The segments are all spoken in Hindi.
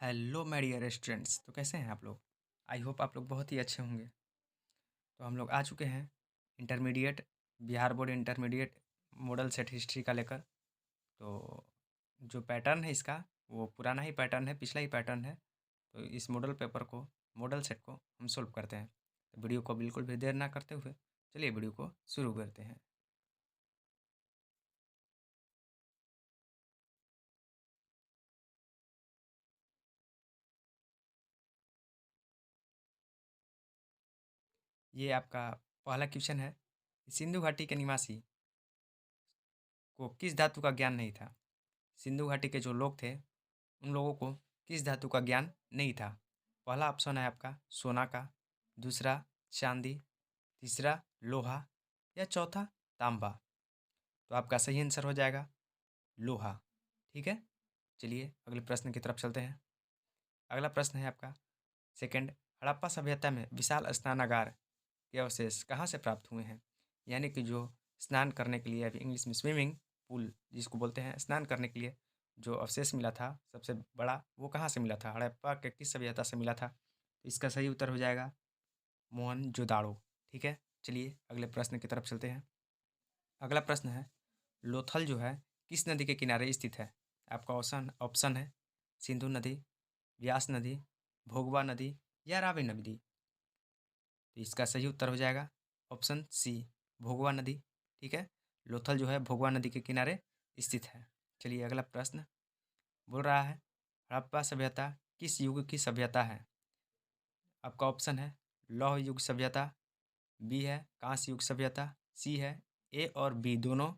Hello my dear students. तो कैसे हैं आप लोग? आई होप आप लोग बहुत ही अच्छे होंगे। तो हम लोग आ चुके हैं intermediate, Bihar board intermediate model set history का लेकर। तो जो पैटर्न है इसका वो पुराना ही पैटर्न है, पिछला ही पैटर्न है। तो इस मॉडल पेपर को, मॉडल सेट को हम सोल्व करते हैं। तो वीडियो को बिल्कुल भी देर ना करते हुए चलिए वीडियो को शुरू करते हैं। ये आपका पहला क्वेश्चन है। सिंधु घाटी के निवासी को किस धातु का ज्ञान नहीं था? सिंधु घाटी के जो लोग थे उन लोगों को किस धातु का ज्ञान नहीं था? पहला ऑप्शन है आपका सोना का, दूसरा चांदी, तीसरा लोहा या चौथा तांबा। तो आपका सही आंसर हो जाएगा लोहा। ठीक है, चलिए अगले प्रश्न की तरफ चलते हैं। अगला प्रश्न है आपका सेकंड। हड़प्पा सभ्यता में विशाल स्नानागार के अवशेष कहाँ से प्राप्त हुए हैं? यानी कि जो स्नान करने के लिए, अभी इंग्लिश में स्विमिंग पूल जिसको बोलते हैं, स्नान करने के लिए जो अवशेष मिला था सबसे बड़ा, वो कहाँ से मिला था? हड़प्पा के किस सभ्यता से मिला था? तो इसका सही उत्तर हो जाएगा मोहनजोदाड़ो। ठीक है, चलिए अगले प्रश्न की तरफ चलते हैं। अगला प्रश्न है लोथल जो है किस नदी के किनारे स्थित है? आपका ऑप्शन ऑप्शन है सिंधु नदी, व्यास नदी, भोगवा नदी या रावी नदी। तो इसका सही उत्तर हो जाएगा ऑप्शन सी, भोगवा नदी। ठीक है, लोथल जो है भोगवा नदी के किनारे स्थित है। चलिए अगला प्रश्न बोल रहा है हड़प्पा सभ्यता किस युग की सभ्यता है? आपका ऑप्शन है लौह युग सभ्यता, बी है कांस्य युग सभ्यता, सी है ए और बी दोनों,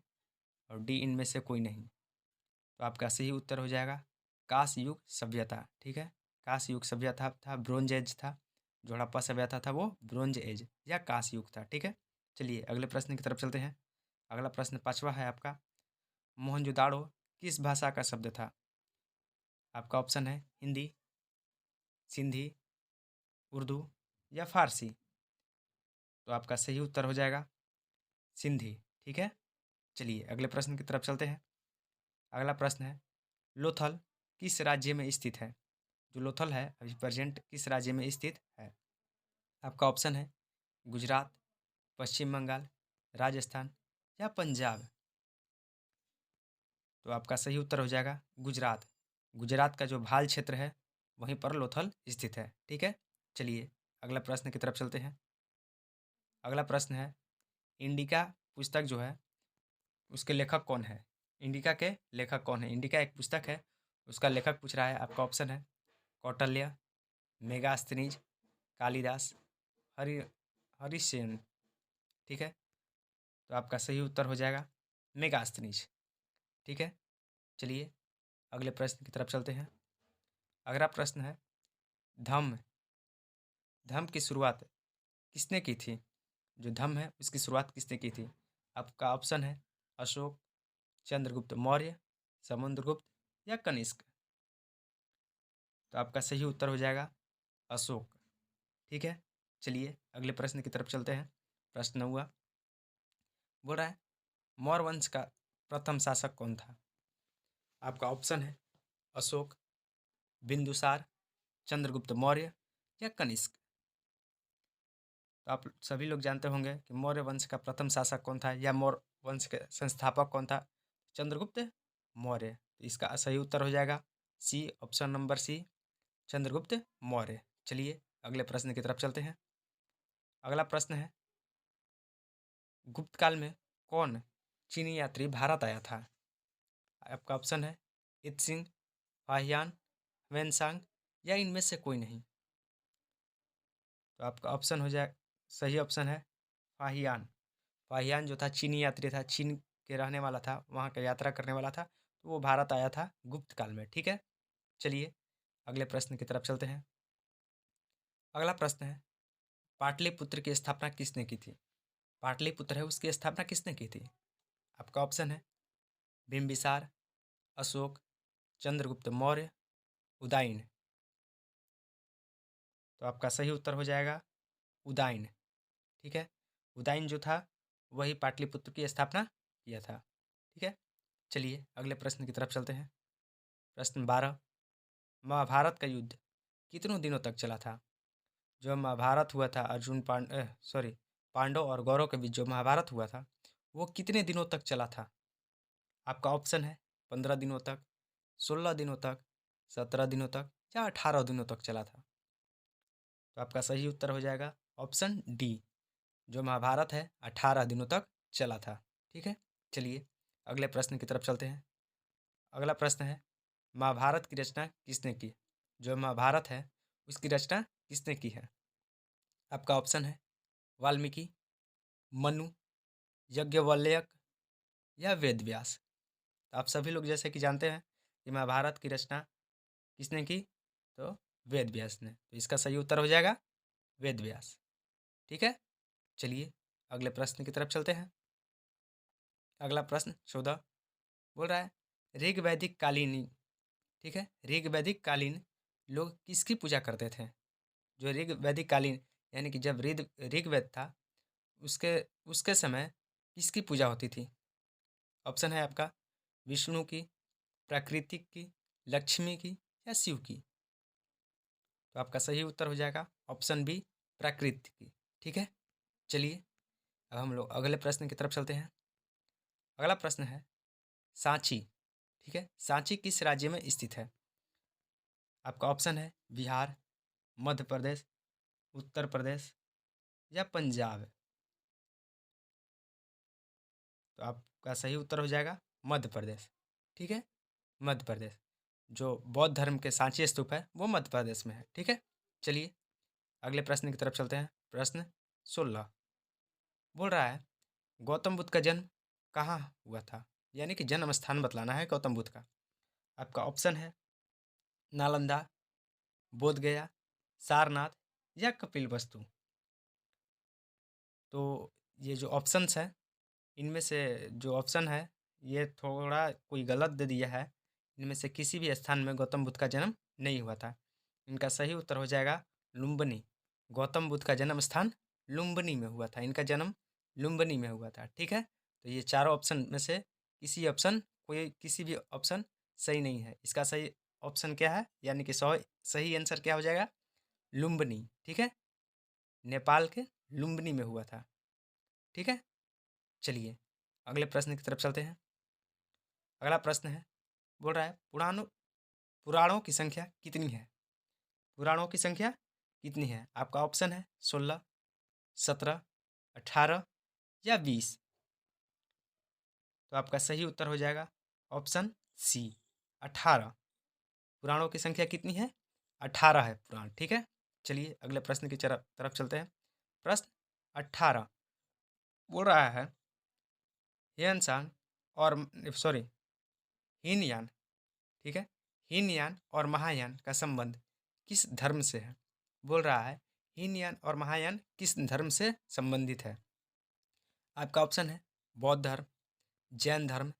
और डी इनमें से कोई नहीं। तो आपका सही उत्तर हो जाएगा कांस्य युग सभ्यता। ठीक है, कांस्य युग सभ्यता था, ब्रोंज एज था। जो हड़प्पा सभ्यता था वो ब्रोंज एज या कांस्य युग था। ठीक है, चलिए अगले प्रश्न की तरफ चलते हैं। अगला प्रश्न पांचवा है आपका मोहनजोदाड़ो किस भाषा का शब्द था? आपका ऑप्शन है हिंदी, सिंधी, उर्दू या फारसी। तो आपका सही उत्तर हो जाएगा सिंधी। ठीक है, चलिए अगले प्रश्न की तरफ चलते हैं। अगला प्रश्न है लोथल किस राज्य में स्थित है? जो लोथल है अभी प्रेजेंट किस राज्य में स्थित है? आपका ऑप्शन है गुजरात, पश्चिम बंगाल, राजस्थान या पंजाब। तो आपका सही उत्तर हो जाएगा गुजरात। गुजरात का जो भाल क्षेत्र है वहीं पर लोथल स्थित है। ठीक है, चलिए अगला प्रश्न की तरफ चलते हैं। अगला प्रश्न है इंडिका पुस्तक जो है उसके लेखक कौन है? इंडिका के लेखक कौन है? इंडिका एक पुस्तक है, उसका लेखक पूछ रहा है। आपका ऑप्शन है कौटिल्य, मेगास्थनीज, कालिदास, हरि हरिसेन। ठीक है, तो आपका सही उत्तर हो जाएगा मेगास्थनीज। ठीक है, चलिए अगले प्रश्न की तरफ चलते हैं। अगला प्रश्न है धम्म धम्म की शुरुआत किसने की थी? जो धम्म है उसकी शुरुआत किसने की थी? आपका ऑप्शन है अशोक, चंद्रगुप्त मौर्य, समुद्रगुप्त या कनिष्क। तो आपका सही उत्तर हो जाएगा अशोक। ठीक है, चलिए अगले प्रश्न की तरफ चलते हैं। प्रश्न हुआ बोल रहा है मौर्य वंश का प्रथम शासक कौन था? आपका ऑप्शन है अशोक, बिंदुसार, चंद्रगुप्त मौर्य या कनिष्क। तो आप सभी लोग जानते होंगे कि मौर्य वंश का प्रथम शासक कौन था या मौर्य वंश के संस्थापक कौन था? चंद्रगुप्त मौर्य। तो इसका सही उत्तर हो जाएगा C, option number C, Chandragupta Maurya. चलिए अगले प्रश्न की तरफ चलते हैं। अगला प्रश्न है गुप्त काल में कौन चीनी यात्री भारत आया था? आपका ऑप्शन है इत सिंह, फाहियान, वेनसांग या इनमें से कोई नहीं। तो आपका ऑप्शन हो जाए, सही ऑप्शन है फाहियान। फाहियान जो था चीनी यात्री था, चीन के रहने वाला था, वहाँ का यात्रा करने वाला था। तो वो भारत आया था गुप्त काल में। ठीक है, चलिए अगले प्रश्न की तरफ चलते हैं। अगला प्रश्न है पाटलिपुत्र की स्थापना किसने की थी? पाटलिपुत्र है उसकी स्थापना किसने की थी? आपका ऑप्शन है बिंबिसार, अशोक, चंद्रगुप्त मौर्य, उदयन। तो आपका सही उत्तर हो जाएगा उदयन। ठीक है, उदयन जो था वही पाटलिपुत्र की स्थापना किया था। ठीक है, चलिए अगले प्रश्न की तरफ चलते हैं। प्रश्न 12 महाभारत का युद्ध कितनों दिनों तक चला था? जो महाभारत हुआ था पांडव और कौरव के बीच जो महाभारत हुआ था वो कितने दिनों तक चला था? आपका ऑप्शन है 15 दिनों तक, 16 दिनों तक, 17 दिनों तक या 18 दिनों तक चला था। तो आपका सही उत्तर हो जाएगा ऑप्शन डी। जो महाभारत है 18 दिनों तक चला था। ठीक है, चलिए अगले प्रश्न की तरफ चलते हैं। अगला प्रश्न है, महाभारत की रचना किसने की? जो महाभारत है उसकी रचना किसने की है? आपका ऑप्शन है वाल्मीकि, मनु, याज्ञवल्क्य या वेद व्यास। तो आप सभी लोग जैसे कि जानते हैं कि महाभारत की रचना किसने की? तो वेद व्यास ने। तो इसका सही उत्तर हो जाएगा वेद व्यास। ठीक है, चलिए अगले प्रश्न की तरफ चलते हैं। अगला प्रश्न 14 बोल रहा है, ऋग वैदिक कालीन, ठीक है, ऋग वैदिक कालीन लोग किसकी पूजा करते थे? जो ऋग वैदिक कालीन यानी कि जब ऋग्वेद था उसके उसके समय किसकी पूजा होती थी? ऑप्शन है आपका विष्णु की, प्राकृतिक की, लक्ष्मी की या शिव की। तो आपका सही उत्तर हो जाएगा ऑप्शन बी, प्राकृतिक की। ठीक है, चलिए अब हम लोग अगले प्रश्न की तरफ चलते हैं। अगला प्रश्न है सांची, ठीक है, सांची किस राज्य में स्थित है? आपका ऑप्शन है बिहार, मध्य प्रदेश, उत्तर प्रदेश या पंजाब। तो आपका सही उत्तर हो जाएगा मध्य प्रदेश। ठीक है, मध्य प्रदेश। जो बौद्ध धर्म के सांची स्तूप है वो मध्य प्रदेश में है। ठीक है, चलिए अगले प्रश्न की तरफ चलते हैं। प्रश्न 16 बोल रहा है, गौतम बुद्ध का जन्म कहाँ हुआ था? यानी कि जन्म स्थान बतलाना है गौतम बुद्ध का। आपका ऑप्शन है नालंदा, बोध गया, सारनाथ या कपिलवस्तु। तो ये जो ऑप्शंस हैं इनमें से जो ऑप्शन है ये थोड़ा कोई गलत दे दिया है। इनमें से किसी भी स्थान में गौतम बुद्ध का जन्म नहीं हुआ था। इनका सही उत्तर हो जाएगा लुम्बिनी। गौतम बुद्ध का जन्म स्थान लुम्बिनी में हुआ था। इनका जन्म लुम्बिनी में हुआ था। ठीक है, तो ये चारों ऑप्शन में से किसी भी ऑप्शन सही नहीं है। इसका सही ऑप्शन क्या है, यानी कि सही आंसर क्या हो जाएगा? लुम्बिनी। ठीक है, नेपाल के लुम्बिनी में हुआ था। ठीक है, चलिए अगले प्रश्न की तरफ चलते हैं। अगला प्रश्न है, बोल रहा है पुराणों की संख्या कितनी है? पुराणों की संख्या कितनी है? आपका ऑप्शन है 16, 17, 18 या 20। तो आपका सही उत्तर हो जाएगा ऑप्शन सी, 18। पुराणों की संख्या कितनी है? 18 है पुराण। ठीक है, चलिए अगले प्रश्न की तरफ चलते हैं। प्रश्न 18 बोल रहा है, ह्वेनसांग और सॉरी हीनयान, ठीक है, हीनयान और महायान का संबंध किस धर्म से है? बोल रहा है हीनयान और महायान किस धर्म से संबंधित है? आपका ऑप्शन है बौद्ध धर्म, जैन धर्म,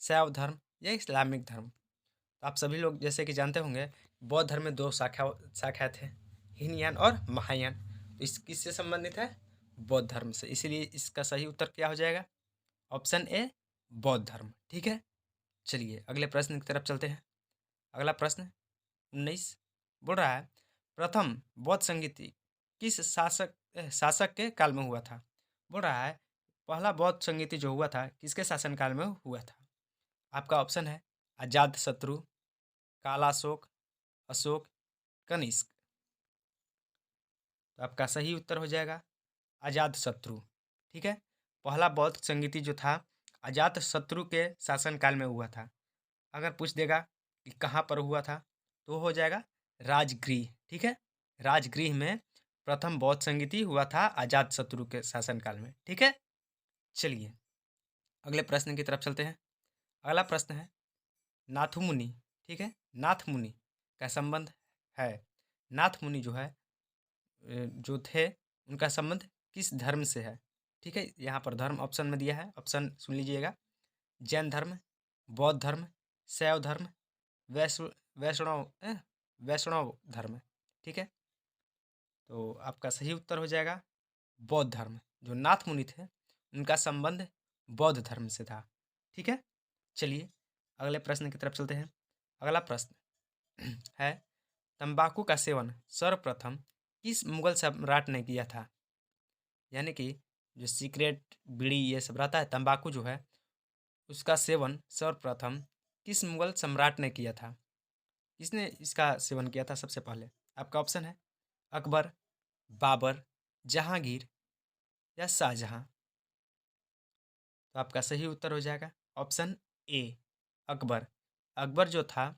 शैव धर्म या इस्लामिक धर्म। तो आप सभी लोग जैसे कि जानते होंगे बौद्ध धर्म में दो शाखाएं थे, हीनयान और महायान। तो इस किससे संबंधित है? बौद्ध धर्म से। इसीलिए इसका सही उत्तर क्या हो जाएगा? ऑप्शन ए, बौद्ध धर्म। ठीक है, चलिए अगले प्रश्न की तरफ चलते हैं। अगला प्रश्न 19 बोल रहा है, प्रथम बौद्ध संगीति किस शासक के काल में हुआ था? बोल रहा है पहला बौद्ध संगीति जो हुआ था किसके शासनकाल में हुआ था? आपका ऑप्शन है अजात शत्रु, कालाशोक, अशोक, कनिष्क। तो आपका सही उत्तर हो जाएगा अजात शत्रु। ठीक है, पहला बौद्ध संगीति जो था अजात शत्रु के शासनकाल में हुआ था। अगर पूछ देगा कि कहाँ पर हुआ था तो हो जाएगा राजगृह। ठीक है, राजगृह में प्रथम बौद्ध संगीति हुआ था अजात शत्रु के शासनकाल में। ठीक है, चलिए अगले प्रश्न की तरफ चलते हैं। अगला प्रश्न है नाथु मुनि, ठीक है, नाथ मुनि का संबंध है। नाथ मुनि जो है जो थे उनका संबंध किस धर्म से है? ठीक है, यहाँ पर धर्म ऑप्शन में दिया है, ऑप्शन सुन लीजिएगा। जैन धर्म, बौद्ध धर्म, शैव धर्म, वैष्णव वैष्णव वैष्णव धर्म। ठीक है, तो आपका सही उत्तर हो जाएगा बौद्ध धर्म। जो नाथ मुनि थे उनका संबंध बौद्ध धर्म से था। ठीक है, चलिए अगले प्रश्न की तरफ चलते हैं। अगला प्रश्न है तंबाकू का सेवन सर्वप्रथम किस मुगल सम्राट ने किया था? यानी कि जो सिगरेट, बीड़ी ये सब रहता है, तंबाकू जो है उसका सेवन सर्वप्रथम किस मुगल सम्राट ने किया था? किसने इसका सेवन किया था सबसे पहले? आपका ऑप्शन है अकबर, बाबर, जहांगीर या शाहजहां। तो आपका सही उत्तर हो जाएगा ऑप्शन ए, अकबर। अकबर जो था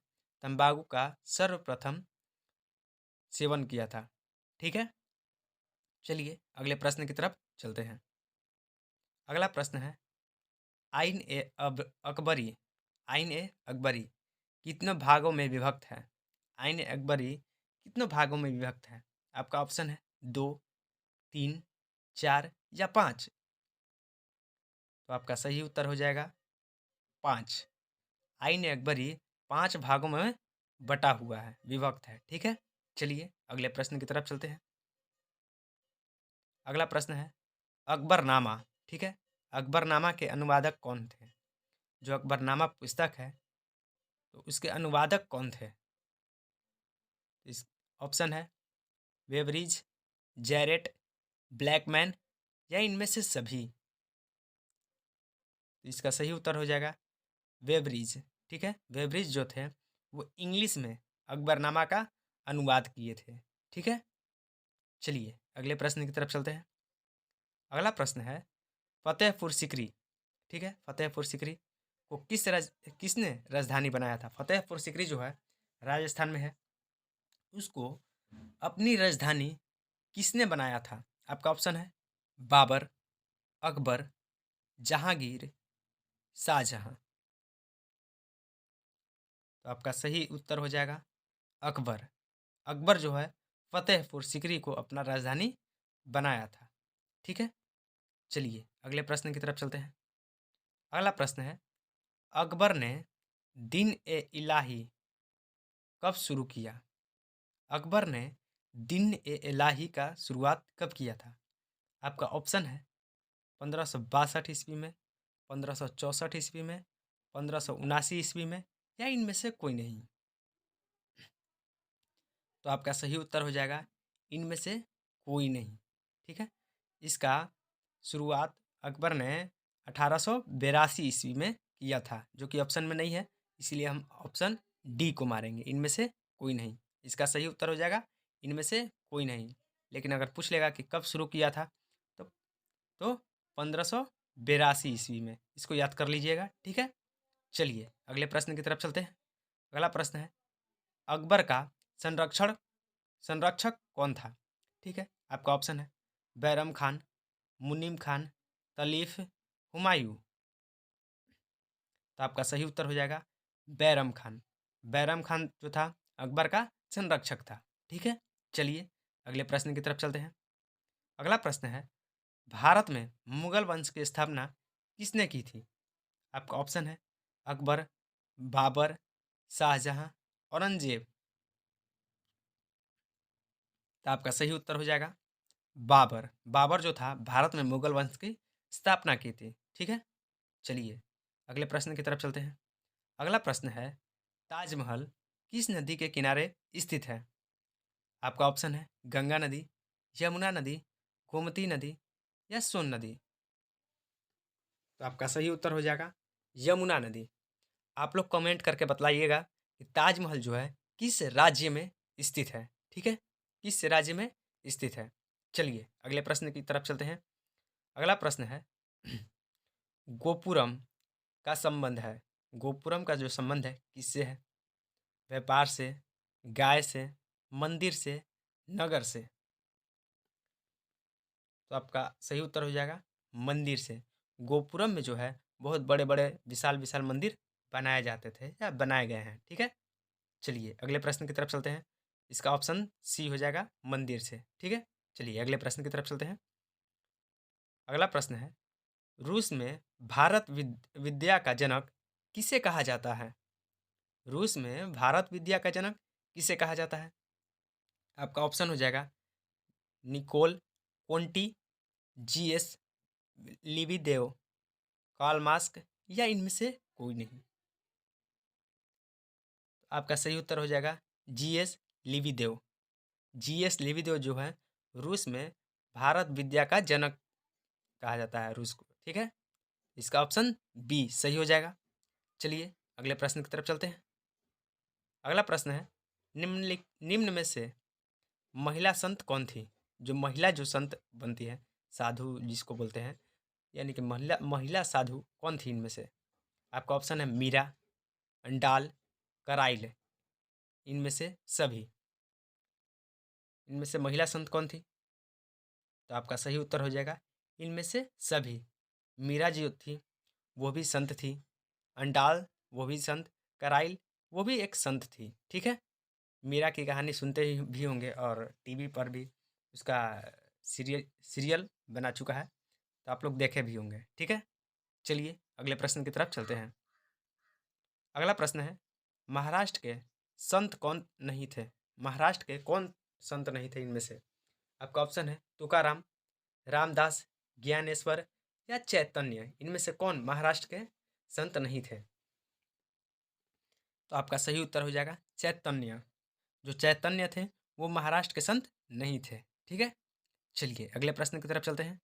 तंबाकू का सर्वप्रथम सेवन किया था। ठीक है, चलिए अगले प्रश्न की तरफ चलते हैं। अगला प्रश्न है आइन ए अकबरी, आइन ए अकबरी कितने भागों में विभक्त है? आइन ए अकबरी कितने भागों में विभक्त है? आपका ऑप्शन है 2, 3, 4 या 5। तो आपका सही उत्तर हो जाएगा 5। आइन ए अकबरी 5 भागों में बटा हुआ है, विभक्त है। ठीक है, चलिए अगले प्रश्न की तरफ चलते हैं। अगला प्रश्न है अकबरनामा। ठीक है, अकबरनामा के अनुवादक कौन थे? जो अकबरनामा पुस्तक है तो उसके अनुवादक कौन थे? इस ऑप्शन है वेबरिज, जैरेट, ब्लैकमैन या इनमें से सभी। तो इसका सही उत्तर हो जाएगा वेबरिज। ठीक है, वेबरिज जो थे वो इंग्लिश में अकबरनामा का अनुवाद किए थे। ठीक है, चलिए अगले प्रश्न की तरफ चलते हैं। अगला प्रश्न है फतेहपुर सिकरी। ठीक है, फतेहपुर सिकरी को किसने राजधानी बनाया था? फतेहपुर सिकरी जो है राजस्थान में है, उसको अपनी राजधानी किसने बनाया था? आपका ऑप्शन है बाबर, अकबर, जहांगीर, शाहजहां। तो आपका सही उत्तर हो जाएगा अकबर। अकबर जो है फतेहपुर सिकरी को अपना राजधानी बनाया था। ठीक है, चलिए अगले प्रश्न की तरफ चलते हैं। अगला प्रश्न है अकबर ने दिन ए इलाही कब शुरू किया? अकबर ने दिन ए इलाही का शुरुआत कब किया था? आपका ऑप्शन है 1562 ईस्वी में, 1564 ईस्वी में, 1579 ईस्वी में या इनमें से कोई नहीं। तो आपका सही उत्तर हो जाएगा इनमें से कोई नहीं। ठीक है, इसका शुरुआत अकबर ने 1882 ईस्वी में किया था, जो कि ऑप्शन में नहीं है, इसीलिए हम ऑप्शन डी को मारेंगे, इनमें से कोई नहीं। इसका सही उत्तर हो जाएगा इनमें से कोई नहीं। लेकिन अगर पूछ लेगा कि कब शुरू किया था तो 1582 ईस्वी में, इसको याद कर लीजिएगा। ठीक है, चलिए अगले प्रश्न की तरफ चलते हैं। अगला प्रश्न है अकबर का संरक्षण संरक्षक कौन था? ठीक है, आपका ऑप्शन है बैरम खान, मुनीम खान, तलीफ, हुमायूं। तो आपका सही उत्तर हो जाएगा बैरम खान। बैरम खान जो था अकबर का संरक्षक था। ठीक है, चलिए अगले प्रश्न की तरफ चलते हैं। अगला प्रश्न है भारत में मुगल वंश की स्थापना किसने की थी? आपका ऑप्शन है अकबर, बाबर, शाहजहां, औरंगजेब। तो आपका सही उत्तर हो जाएगा बाबर। बाबर जो था भारत में मुगल वंश की स्थापना की थी। ठीक है, चलिए अगले प्रश्न की तरफ चलते हैं। अगला प्रश्न है ताजमहल किस नदी के किनारे स्थित है? आपका ऑप्शन है गंगा नदी, यमुना नदी, गोमती नदी या सोन नदी। तो आपका सही उत्तर हो जाएगा यमुना नदी। आप लोग कमेंट करके बतलाइएगा कि ताजमहल जो है किस राज्य में स्थित है। ठीक है, किस राज्य में स्थित है। चलिए अगले प्रश्न की तरफ चलते हैं। अगला प्रश्न है गोपुरम का संबंध है, गोपुरम का जो संबंध है किससे है? व्यापार से, गाय से, मंदिर से, नगर से। तो आपका सही उत्तर हो जाएगा मंदिर से। गोपुरम में जो है बहुत बड़े बड़े विशाल विशाल मंदिर बनाए जाते थे या बनाए गए हैं। ठीक है, चलिए अगले प्रश्न की तरफ चलते हैं। इसका ऑप्शन सी हो जाएगा मंदिर से। ठीक है, चलिए अगले प्रश्न की तरफ चलते हैं। अगला प्रश्न है रूस में भारत विद्या का जनक किसे कहा जाता है? रूस में भारत विद्या का जनक किसे कहा जाता है? आपका ऑप्शन हो जाएगा Nicolo Conti, GS Lebedev, Karl Marx या इनमें से कोई नहीं। आपका सही उत्तर हो जाएगा जीएस लिविदेव। जीएस लिविदेव जो है रूस में भारत विद्या का जनक कहा जाता है रूस को, ठीक है। इसका ऑप्शन बी सही हो जाएगा। चलिए अगले प्रश्न की तरफ चलते हैं। अगला प्रश्न है, निम्न में से महिला संत कौन थी? जो महिला जो संत बनती है, साधु जिसको बोलते हैं, यानी कि महिला महिला साधु कौन थी इनमें से? आपका ऑप्शन है मीरा, अंडाल, कराइल, इनमें से सभी। इनमें से महिला संत कौन थी? तो आपका सही उत्तर हो जाएगा इनमें से सभी। मीरा जी थी, वो भी संत थी। अंडाल वो भी संत। कराइल वो भी एक संत थी, ठीक है। मीरा की कहानी सुनते ही भी होंगे और टीवी पर भी उसका सीरियल बना चुका है, तो आप लोग देखे भी होंगे, ठीक है। चलिए अगले प्रश्न की तरफ चलते हैं। अगला प्रश्न है, महाराष्ट्र के संत कौन नहीं थे? महाराष्ट्र के कौन संत नहीं थे इनमें से? आपका ऑप्शन है तुकाराम, रामदास, ज्ञानेश्वर या चैतन्य। इनमें से कौन महाराष्ट्र के संत नहीं थे? तो आपका सही उत्तर हो जाएगा चैतन्य। जो चैतन्य थे वो महाराष्ट्र के संत नहीं थे, ठीक है। चलिए अगले प्रश्न की तरफ चलते हैं।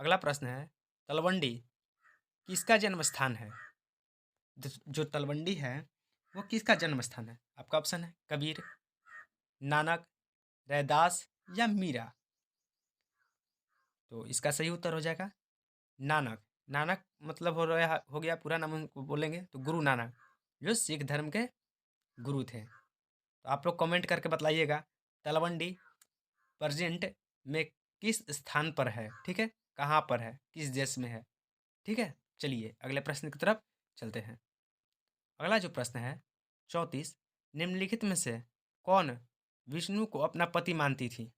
अगला प्रश्न है, तलवंडी किसका जन्म स्थान है? जो तलवंडी है वो किसका जन्म स्थान है? आपका ऑप्शन है कबीर, नानक, रैदास या मीरा। तो इसका सही उत्तर हो जाएगा नानक। नानक मतलब हो गया पूरा नाम उनको बोलेंगे तो गुरु नानक, जो सिख धर्म के गुरु थे। तो आप लोग कमेंट करके बताइएगा तलवंडी प्रेजेंट में किस स्थान पर है, ठीक है, कहाँ पर है, किस देश में है, ठीक है। चलिए अगले प्रश्न की तरफ चलते हैं। अगला जो प्रश्न है 34, निम्नलिखित में से कौन विष्णु को अपना पति मानती थी?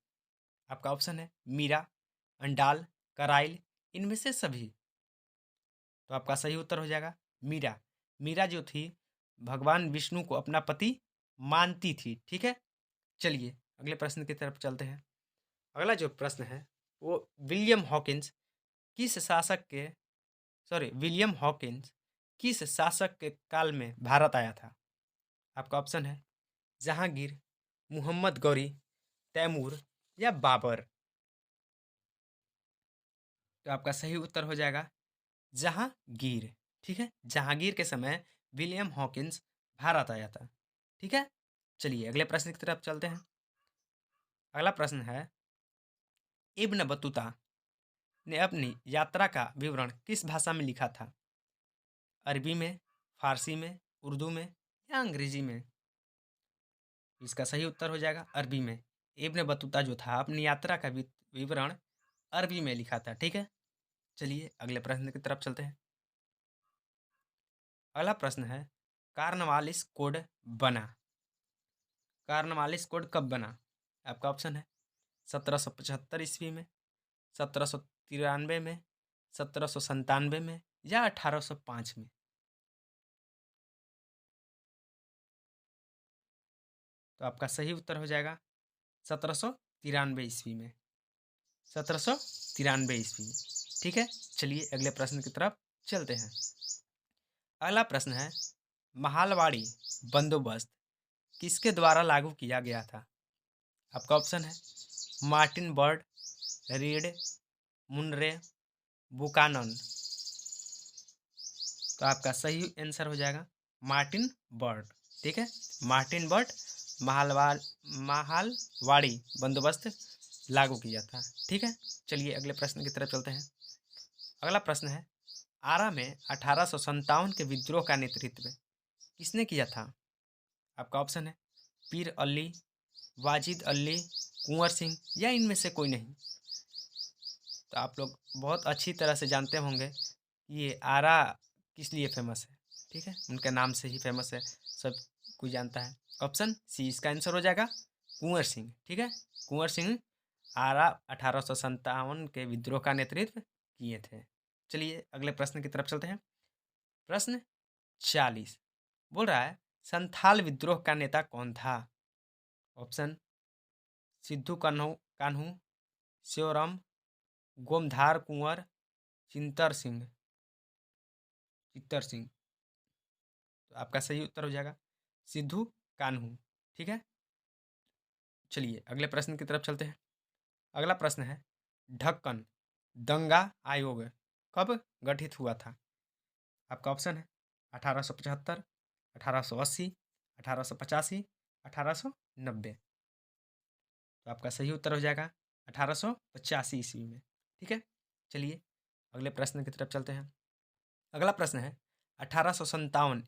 आपका ऑप्शन है मीरा, अंडाल, कराइल, इनमें से सभी। तो आपका सही उत्तर हो जाएगा मीरा। मीरा जो थी भगवान विष्णु को अपना पति मानती थी, ठीक है। चलिए अगले प्रश्न की तरफ चलते हैं। अगला जो प्रश्न है वो विलियम हॉकिंस किस शासक के काल में भारत आया था? आपका ऑप्शन है जहांगीर, मोहम्मद गौरी, तैमूर या बाबर। तो आपका सही उत्तर हो जाएगा जहांगीर, ठीक है। जहांगीर के समय विलियम हॉकिंस भारत आया था, ठीक है। चलिए अगले प्रश्न की तरफ चलते हैं। अगला प्रश्न है, इब्न बतूता ने अपनी यात्रा का विवरण किस भाषा में लिखा था? अरबी में, फारसी में, उर्दू में या अंग्रेजी में? इसका सही उत्तर हो जाएगा अरबी में। इब्न बतूता जो था अपनी यात्रा का विवरण अरबी में लिखा था, ठीक है। चलिए अगले प्रश्न की तरफ चलते हैं। अगला प्रश्न है, कार्नवालिस कोड बना। कार्नवालिस कोड कब बना? आपका ऑप्शन है 1775 ईस्वी में, 1793 में, 1797 में या 1805 में? तो आपका सही उत्तर हो जाएगा 1793 ईस्वी में। 1793 ईस्वी में, ठीक है। चलिए अगले प्रश्न की तरफ चलते हैं। अगला प्रश्न है, महालवाड़ी बंदोबस्त किसके द्वारा लागू किया गया था? आपका ऑप्शन है मार्टिन बर्ड, रीड, मुनरे, बुकानन। तो आपका सही आंसर हो जाएगा मार्टिन बर्ड, ठीक है। मार्टिन बर्ड महालवाड़ी बंदोबस्त लागू किया था, ठीक है। चलिए अगले प्रश्न की तरफ चलते हैं। अगला प्रश्न है, आरा में 1857 के विद्रोह का नेतृत्व किसने किया था? आपका ऑप्शन है पीर अली, वाजिद अली, कुंवर सिंह या इनमें से कोई नहीं। तो आप लोग बहुत अच्छी तरह से जानते होंगे ये आरा किस लिए फेमस है, ठीक है, उनके नाम से ही फेमस है, सब कोई जानता है। ऑप्शन सी इसका आंसर हो जाएगा कुंवर सिंह, ठीक है। कुंवर सिंह आरा 1857 के विद्रोह का नेतृत्व किए थे। चलिए अगले प्रश्न की तरफ चलते हैं। प्रश्न 40 बोल रहा है, संथाल विद्रोह का नेता कौन था? ऑप्शन सिद्धू कान्हू, श्योरम, गोमधार कुंवर, चिंतर सिंह। चित्तर सिंह। तो आपका सही उत्तर हो जाएगा सिद्धू कान्हू, ठीक है। चलिए अगले प्रश्न की तरफ चलते हैं। अगला प्रश्न है, ढक्कन दंगा आयोग कब गठित हुआ था? आपका ऑप्शन है 1875, 1880, 1885, 1890। तो आपका सही उत्तर हो जाएगा 1885 ईस्वी में। ठीक है, चलिए अगले प्रश्न की तरफ चलते हैं। अगला प्रश्न है, 1857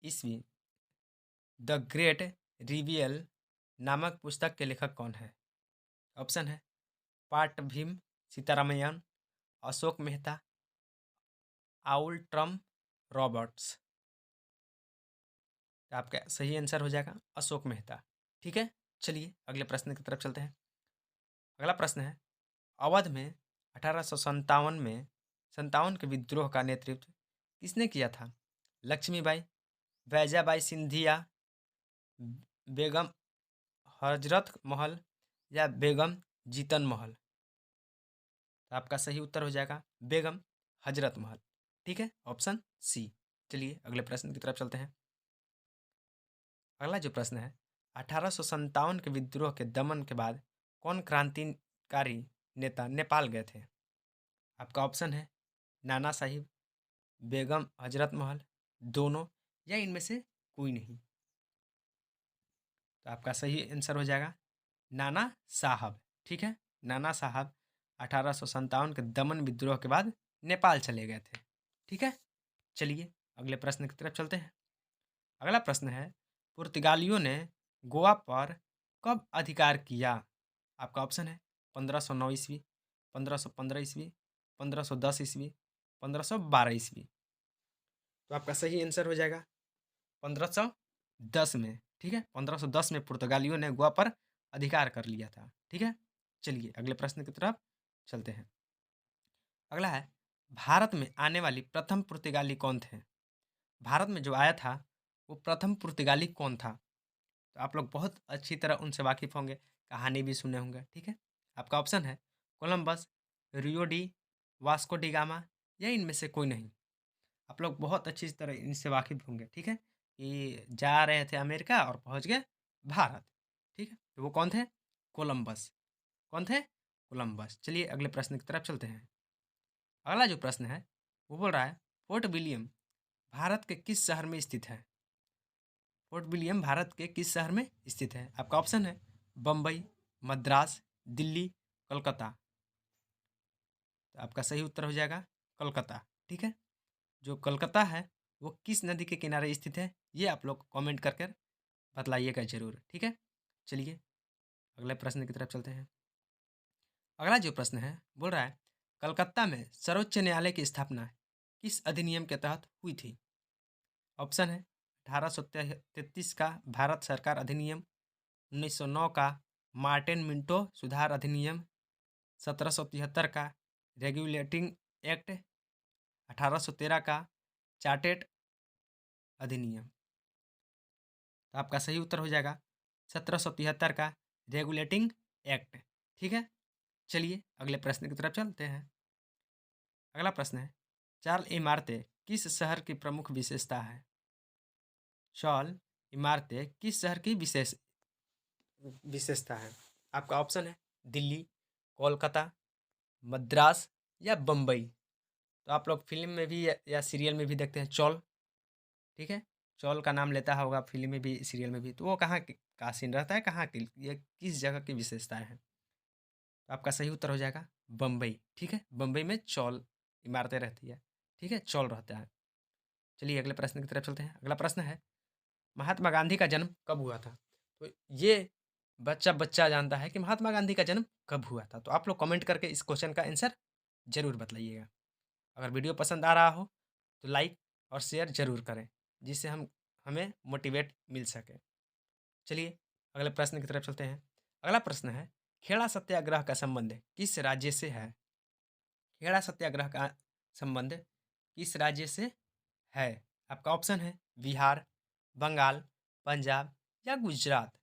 ईस्वी द ग्रेट रिवियल नामक पुस्तक के लेखक कौन है? ऑप्शन है पाट भीम सीतारामयन, अशोक मेहता, आउल ट्रम रॉबर्ट्स। तो आपका सही आंसर हो जाएगा अशोक मेहता। ठीक है, चलिए अगले प्रश्न की तरफ चलते हैं। अगला प्रश्न है, अवध में 1857 में संतावन के विद्रोह का नेतृत्व किसने किया था? लक्ष्मीबाई, वैजाबाई सिंधिया, बेगम हजरत महल या बेगम जीतन महल। तो आपका सही उत्तर हो जाएगा बेगम हजरत महल। ठीक है, ऑप्शन सी। चलिए अगले प्रश्न की तरफ चलते हैं। अगला जो प्रश्न है, 1857 के विद्रोह के दमन के बाद कौन क्रांतिकारी नेता नेपाल गए थे? आपका ऑप्शन है नाना साहिब, बेगम हजरत महल, दोनों या इनमें से कोई नहीं। तो आपका सही आंसर हो जाएगा नाना साहब। ठीक है, नाना साहब 1857 के दमन विद्रोह के बाद नेपाल चले गए थे। ठीक है, चलिए अगले प्रश्न की तरफ चलते हैं। अगला प्रश्न है, पुर्तगालियों ने गोवा पर कब अधिकार किया? आपका ऑप्शन है 1509 ईस्वी, 1515 ईस्वी, 1510 ईस्वी, 1512 ईस्वी। तो आपका सही आंसर हो जाएगा 1510 में। ठीक है, 1510 में पुर्तगालियों ने गोवा पर अधिकार कर लिया था। ठीक है, चलिए अगले प्रश्न की तरफ चलते हैं। अगला है, भारत में आने वाली प्रथम पुर्तगाली कौन थे? भारत में जो आया था वो प्रथम पुर्तगाली कौन था? तो आप लोग बहुत अच्छी तरह उनसे वाकिफ होंगे, कहानी भी सुने होंगे। ठीक है, आपका ऑप्शन है Columbus, Rio de, Vasco D gamma या इनमें से कोई नहीं। आप लोग बहुत अच्छी तरह इनसे वाकिफ होंगे। ठीक है, कि जा रहे थे अमेरिका और पहुंच गए भारत। ठीक है, तो वो कौन थे? कोलंबस। कौन थे? कोलंबस। चलिए अगले प्रश्न की तरफ चलते हैं। अगला जो प्रश्न है वो बोल रहा है, फोर्ट विलियम भारत के किस शहर में स्थित है? फोर्ट विलियम भारत के किस शहर में स्थित है? आपका ऑप्शन है बम्बई, मद्रास, दिल्ली, कोलकाता। तो आपका सही उत्तर हो जाएगा कोलकाता। ठीक है, जो कोलकाता है वो किस नदी के किनारे स्थित है, ये आप लोग कमेंट करके बतलाइएगा जरूर। ठीक है, चलिए अगले प्रश्न की तरफ चलते हैं। अगला जो प्रश्न है बोल रहा है, कलकत्ता में सर्वोच्च न्यायालय की स्थापना किस अधिनियम के तहत हुई थी? ऑप्शन है 1833 का भारत सरकार अधिनियम, 1909 का मार्टिन मिंटो सुधार अधिनियम, 1773 का रेगुलेटिंग एक्ट, 1813 का चार्टेड अधिनियम। तो आपका सही उत्तर हो जाएगा 1773 का रेगुलेटिंग एक्ट। ठीक है, चलिए अगले प्रश्न की तरफ चलते हैं। अगला प्रश्न है, चार इमारतें किस शहर की प्रमुख विशेषता है? चौल इमारतें किस शहर की विशेषता है? आपका ऑप्शन है दिल्ली, कोलकाता, मद्रास या बम्बई। तो आप लोग फिल्म में भी या सीरियल में भी देखते हैं चौल। ठीक है, चौल का नाम लेता होगा फिल्म में भी सीरियल में भी। तो वो कहाँ का सीन रहता है, कहाँ की, ये किस जगह की विशेषताएं हैं? तो आपका सही उत्तर हो जाएगा बम्बई। ठीक है, बम्बई में चौल इमारतें रहती है। ठीक है, चौल रहता है। चलिए अगले प्रश्न की तरफ चलते हैं। अगला प्रश्न है, महात्मा गांधी का जन्म कब हुआ था? तो ये बच्चा बच्चा जानता है कि महात्मा गांधी का जन्म कब हुआ था। तो आप लोग कमेंट करके इस क्वेश्चन का आंसर जरूर बताइएगा। अगर वीडियो पसंद आ रहा हो तो लाइक और शेयर जरूर करें, जिससे हमें मोटिवेट मिल सके। चलिए अगले प्रश्न की तरफ चलते हैं। अगला प्रश्न है, खेड़ा सत्याग्रह का संबंध किस राज्य से है? खेड़ा सत्याग्रह का संबंध किस राज्य से है? आपका ऑप्शन है बिहार, बंगाल, पंजाब या गुजरात।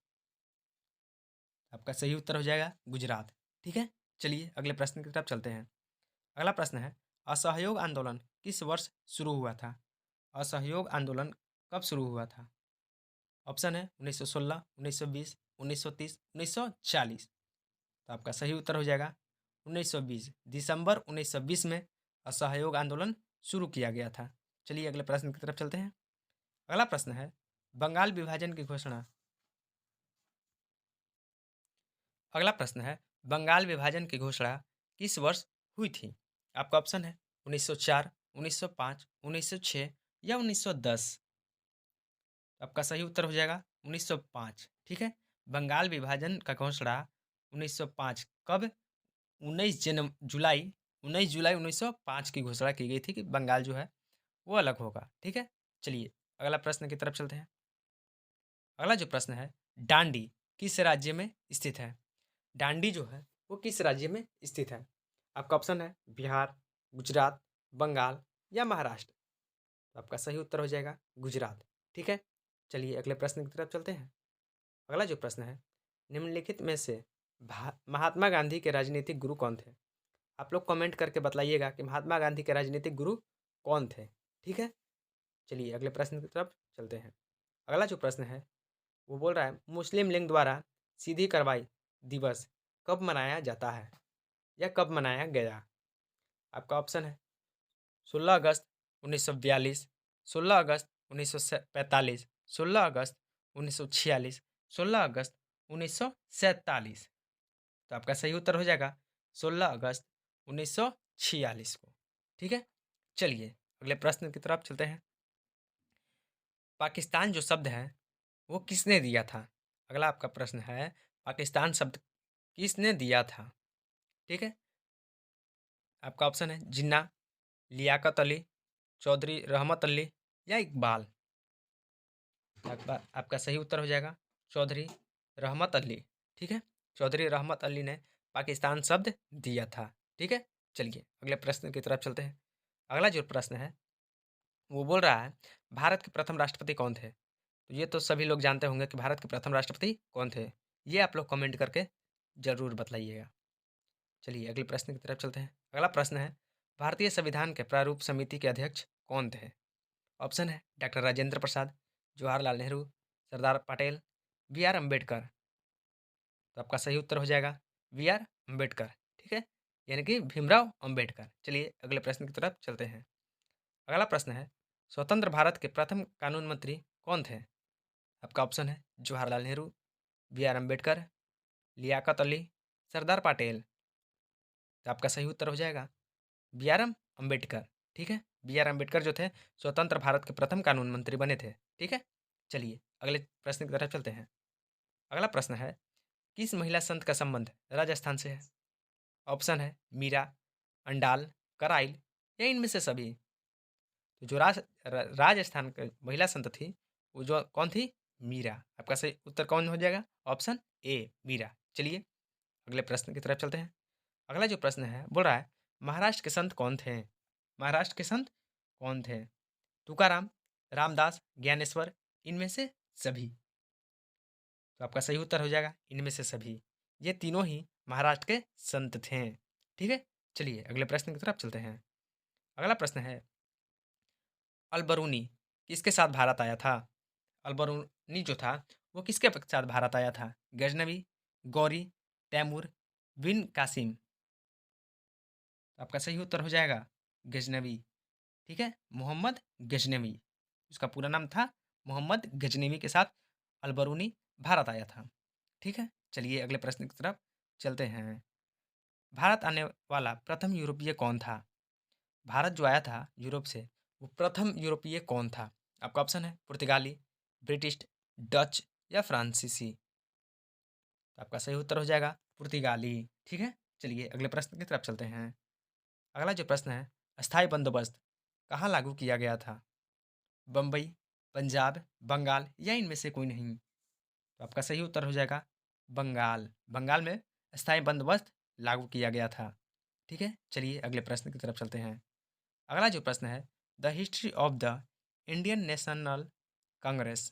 आपका सही उत्तर हो जाएगा गुजरात। ठीक है, चलिए अगले प्रश्न की तरफ चलते हैं। अगला प्रश्न है, असहयोग आंदोलन किस वर्ष शुरू हुआ था? असहयोग आंदोलन कब शुरू हुआ था? ऑप्शन है 1916, 1920, 1930, 1940। तो आपका सही उत्तर हो जाएगा 1920। दिसंबर 1920 में असहयोग आंदोलन शुरू किया गया था। चलिए अगले प्रश्न की तरफ चलते हैं। अगला प्रश्न है बंगाल विभाजन की घोषणा। अगला प्रश्न है बंगाल विभाजन की घोषणा किस वर्ष हुई थी? आपका ऑप्शन है 1904, 1905, 1906 या 1910। आपका सही उत्तर हो जाएगा 1905। ठीक है, बंगाल विभाजन का घोषणा 1905 कब? 19 जुलाई 1905 की घोषणा की गई थी कि बंगाल जो है वो अलग होगा। ठीक है, चलिए अगला प्रश्न की तरफ चलते हैं। अगला जो प्रश्न है डांडी किस राज्य में स्थित है? डांडी जो है वो किस राज्य में स्थित है? आपका ऑप्शन है बिहार, गुजरात, बंगाल या महाराष्ट्र। तो आपका सही उत्तर हो जाएगा गुजरात। ठीक है, चलिए अगले प्रश्न की तरफ चलते हैं। अगला जो प्रश्न है निम्नलिखित में से महात्मा गांधी के राजनीतिक गुरु कौन थे? आप लोग कमेंट करके बताइएगा कि महात्मा गांधी के राजनीतिक गुरु कौन थे। ठीक है, चलिए अगले प्रश्न की तरफ चलते हैं। अगला जो प्रश्न है वो बोल रहा है मुस्लिम लीग द्वारा सीधी कार्रवाई दिवस कब मनाया जाता है या कब मनाया गया? आपका ऑप्शन है 16 अगस्त 1942, 16 अगस्त 1945, 16 अगस्त 1946, 16 अगस्त 1947। तो आपका सही उत्तर हो जाएगा 16 अगस्त 1946 को। ठीक है, चलिए अगले प्रश्न की तरफ चलते हैं। पाकिस्तान जो शब्द है वो किसने दिया था? अगला आपका प्रश्न है पाकिस्तान शब्द किसने दिया था? ठीक है, आपका ऑप्शन है जिन्ना, लियाकत अली, चौधरी रहमत अली या इकबाल। आपका सही उत्तर हो जाएगा चौधरी रहमत अली। ठीक है, चौधरी रहमत अली ने पाकिस्तान शब्द दिया था। ठीक है, चलिए अगले प्रश्न की तरफ चलते हैं। अगला जो प्रश्न है वो बोल रहा है भारत के प्रथम राष्ट्रपति कौन थे? तो ये तो सभी लोग जानते होंगे कि भारत के प्रथम राष्ट्रपति कौन थे। ये आप लोग कमेंट करके ज़रूर बताइएगा। चलिए अगले प्रश्न की तरफ चलते हैं। अगला प्रश्न है भारतीय संविधान के प्रारूप समिति के अध्यक्ष कौन थे? ऑप्शन है doctor Rajendra Prasad, Jawaharlal Nehru, Sardar Patel, B R Ambedkar. तो आपका सही उत्तर हो जाएगा बी आर अम्बेडकर। ठीक है, यानी कि भीमराव अम्बेडकर। चलिए अगले प्रश्न की तरफ चलते हैं। अगला प्रश्न है स्वतंत्र भारत के प्रथम कानून मंत्री कौन थे? आपका ऑप्शन है जवाहरलाल नेहरू, बी आर अम्बेडकर, लियाकत अली, सरदार पटेल। तो आपका सही उत्तर हो जाएगा बी आर अम्बेडकर। ठीक है, बी आर अम्बेडकर जो थे स्वतंत्र भारत के प्रथम कानून मंत्री बने थे। ठीक है, चलिए अगले प्रश्न की तरफ चलते हैं। अगला प्रश्न है किस महिला संत का संबंध राजस्थान से है? ऑप्शन है मीरा, अंडाल, कराइल या इनमें से सभी। तो जो राजस्थान की महिला संत थी वो जो कौन थी? मीरा। आपका सही उत्तर कौन हो जाएगा? Option A Meera. चलिए अगले प्रश्न की तरफ चलते हैं। अगला जो प्रश्न है बोल रहा है महाराष्ट्र के संत कौन थे? महाराष्ट्र के संत कौन थे? तुकाराम, रामदास, ज्ञानेश्वर, इनमें से सभी। तो आपका सही उत्तर हो जाएगा इनमें से सभी। ये तीनों ही महाराष्ट्र के संत थे। ठीक है, चलिए अगले प्रश्न की तरफ चलते हैं। अगला प्रश्न है अलबरूनी किसके साथ भारत आया था? अलबरूनी जो था वो किसके साथ भारत आया था? गजनवी, गौरी, तैमूर, बिन कासिम। आपका सही उत्तर हो जाएगा गजनवी। ठीक है, मोहम्मद गजनवी। उसका पूरा नाम था मोहम्मद गजनवी के साथ अलबरूनी भारत आया था। ठीक है, चलिए अगले प्रश्न की तरफ चलते हैं। भारत आने वाला प्रथम यूरोपीय कौन था? भारत जो आया था यूरोप से वो प्रथम यूरोपीय कौन था? आपका ऑप्शन है पुर्तगाली, ब्रिटिश, डच या फ्रांसीसी। तो आपका सही उत्तर हो जाएगा पुर्तगाली। ठीक है, चलिए अगले प्रश्न की तरफ चलते हैं। अगला जो प्रश्न है अस्थाई बंदोबस्त कहाँ लागू किया गया था? बम्बई, पंजाब, बंगाल या इनमें से कोई नहीं। तो आपका सही उत्तर हो जाएगा बंगाल। बंगाल में अस्थाई बंदोबस्त लागू किया गया था। ठीक है, चलिए अगले प्रश्न की तरफ चलते हैं। अगला जो प्रश्न है the history of the Indian national Congress.